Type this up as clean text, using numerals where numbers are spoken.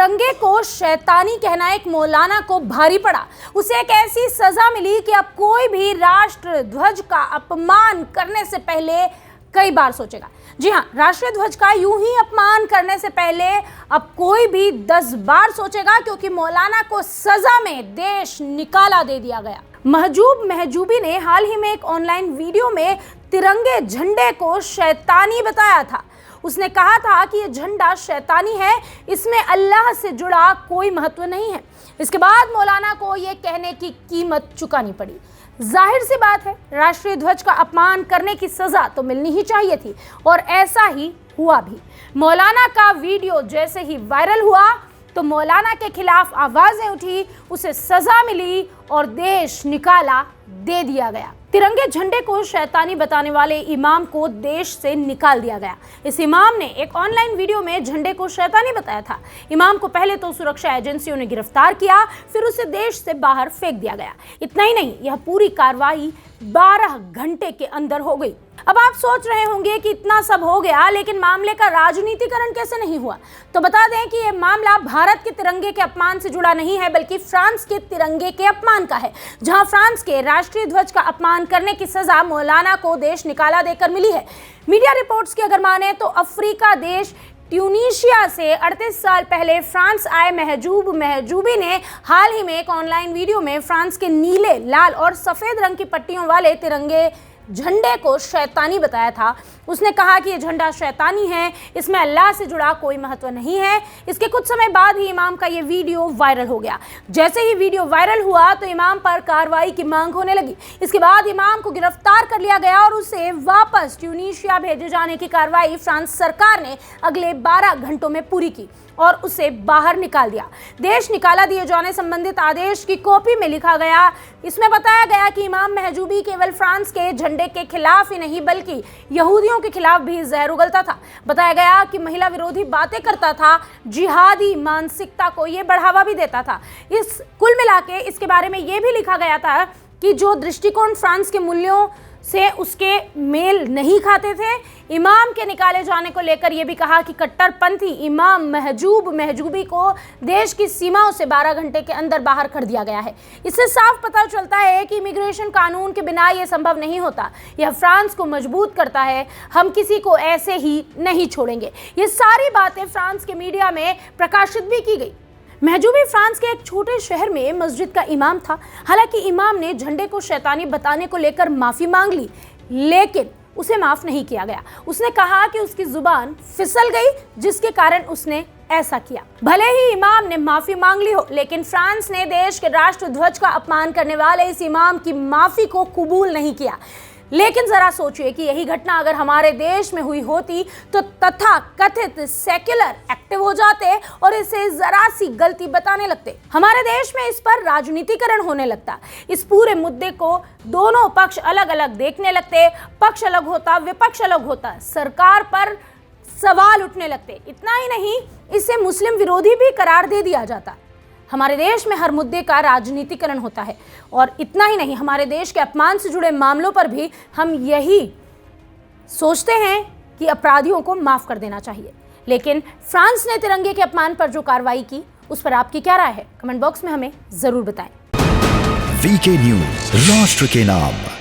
तिरंगे को शैतानी कहना एक मौलाना को भारी पड़ा। उसे एक ऐसी सजा मिली कि अब कोई भी राष्ट्र ध्वज का अपमान करने से पहले कई बार सोचेगा। जी हाँ, राष्ट्रीय ध्वज का यूं ही अपमान करने से पहले अब कोई भी 10 बार सोचेगा, क्योंकि मौलाना को सजा में देश निकाला दे दिया गया। महजूब महजूबी ने हाल ही में एक ऑनलाइन वीडियो में तिरंगे झंडे को शैतानी बताया था। उसने कहा था कि ये झंडा शैतानी है, इसमें अल्लाह से जुड़ा कोई महत्व नहीं है। इसके बाद मौलाना को ये कहने की कीमत चुकानी पड़ी। जाहिर सी बात है, राष्ट्रीय ध्वज का अपमान करने की सजा तो मिलनी ही चाहिए थी, और ऐसा ही हुआ भी। मौलाना का वीडियो जैसे ही वायरल हुआ तो मौलाना के खिलाफ आवाजें उठी, उसे सजा मिली और देश निकाला दे दिया गया। तिरंगे झंडे को शैतानी बताने वाले इमाम को देश से निकाल दिया गया। इस इमाम ने एक ऑनलाइन वीडियो में झंडे को शैतानी बताया था। इमाम को पहले तो सुरक्षा एजेंसियों ने गिरफ्तार किया, फिर उसे देश से बाहर फेंक दिया गया। इतना ही नहीं, यह पूरी कार्रवाई 12 घंटे के अंदर हो गई। अब आप सोच रहे होंगे कि इतना सब हो गया, लेकिन मामले का राजनीतिकरण कैसे नहीं हुआ? तो बता दें कि यह मामला भारत के तिरंगे के अपमान से जुड़ा नहीं है, बल्कि फ्रांस के तिरंगे के अपमान का है, जहां फ्रांस के राष्ट्रीय ध्वज का अपमान करने की सजा मौलाना को देश निकाला देकर मिली है। मीडिया रिपोर्ट्स की अगर माने तो अफ्रीका देश ट्यूनीशिया से 38 साल पहले फ्रांस आए महजूब महजूबी ने हाल ही में एक ऑनलाइन वीडियो में फ्रांस के नीले, लाल और सफेद रंग की पट्टियों वाले तिरंगे झंडे को शैतानी बताया था। उसने कहा कि यह झंडा शैतानी है, इसमें अल्लाह से जुड़ा कोई महत्व नहीं है। इसके कुछ समय बाद ही इमाम का ये वीडियो वायरल हो गया। जैसे ही वीडियो वायरल हुआ तो इमाम पर कार्रवाई की मांग होने लगी। इसके बाद इमाम को गिरफ्तार कर लिया गया और उसे वापस ट्यूनीशिया भेजे जाने की कार्रवाई फ्रांस सरकार ने अगले 12 घंटों में पूरी की और उसे बाहर निकाल दिया। देश निकाला दिए जाने संबंधित आदेश की कॉपी में लिखा गया, इसमें बताया गया कि इमाम महजूबी केवल फ्रांस के झंडे के खिलाफ ही नहीं, बल्कि यहूदियों के खिलाफ भी जहर उगलता था। बताया गया कि महिला विरोधी बातें करता था, जिहादी मानसिकता को ये बढ़ावा भी देता था। इस कुल मिला के इसके बारे में ये भी लिखा गया था कि जो दृष्टिकोण फ्रांस के मूल्यों से उसके मेल नहीं खाते थे। इमाम के निकाले जाने को लेकर यह भी कहा कि कट्टरपंथी इमाम महजूब महजूबी को देश की सीमाओं से 12 घंटे के अंदर बाहर कर दिया गया है। इससे साफ पता चलता है कि इमिग्रेशन कानून के बिना यह संभव नहीं होता। यह फ्रांस को मजबूत करता है, हम किसी को ऐसे ही नहीं छोड़ेंगे। ये सारी बातें फ्रांस के मीडिया में प्रकाशित भी की गई। महजूबी फ्रांस के एक छोटे शहर में मस्जिद का इमाम था। हालांकि इमाम ने झंडे को शैतानी बताने को लेकर माफी मांग ली, लेकिन उसे माफ नहीं किया गया। उसने कहा कि उसकी जुबान फिसल गई, जिसके कारण उसने ऐसा किया। भले ही इमाम ने माफी मांग ली हो, लेकिन फ्रांस ने देश के राष्ट्र ध्वज का अपमान करने वाले इस इमाम की माफी को कबूल नहीं किया। लेकिन जरा सोचिए कि यही घटना अगर हमारे देश में हुई होती तो तथा कथित सेक्युलर एक्टिव हो जाते और इसे जरा सी गलती बताने लगते। हमारे देश में इस पर राजनीतिकरण होने लगता। इस पूरे मुद्दे को दोनों पक्ष अलग अलग देखने लगते। पक्ष अलग होता, विपक्ष अलग होता, सरकार पर सवाल उठने लगते। इतना ही नहीं, इसे मुस्लिम विरोधी भी करार दे दिया जाता। हमारे देश में हर मुद्दे का राजनीतिकरण होता है, और इतना ही नहीं, हमारे देश के अपमान से जुड़े मामलों पर भी हम यही सोचते हैं कि अपराधियों को माफ कर देना चाहिए। लेकिन फ्रांस ने तिरंगे के अपमान पर जो कार्रवाई की, उस पर आपकी क्या राय है? कमेंट बॉक्स में हमें जरूर बताएं। वीके न्यूज, राष्ट्र के नाम।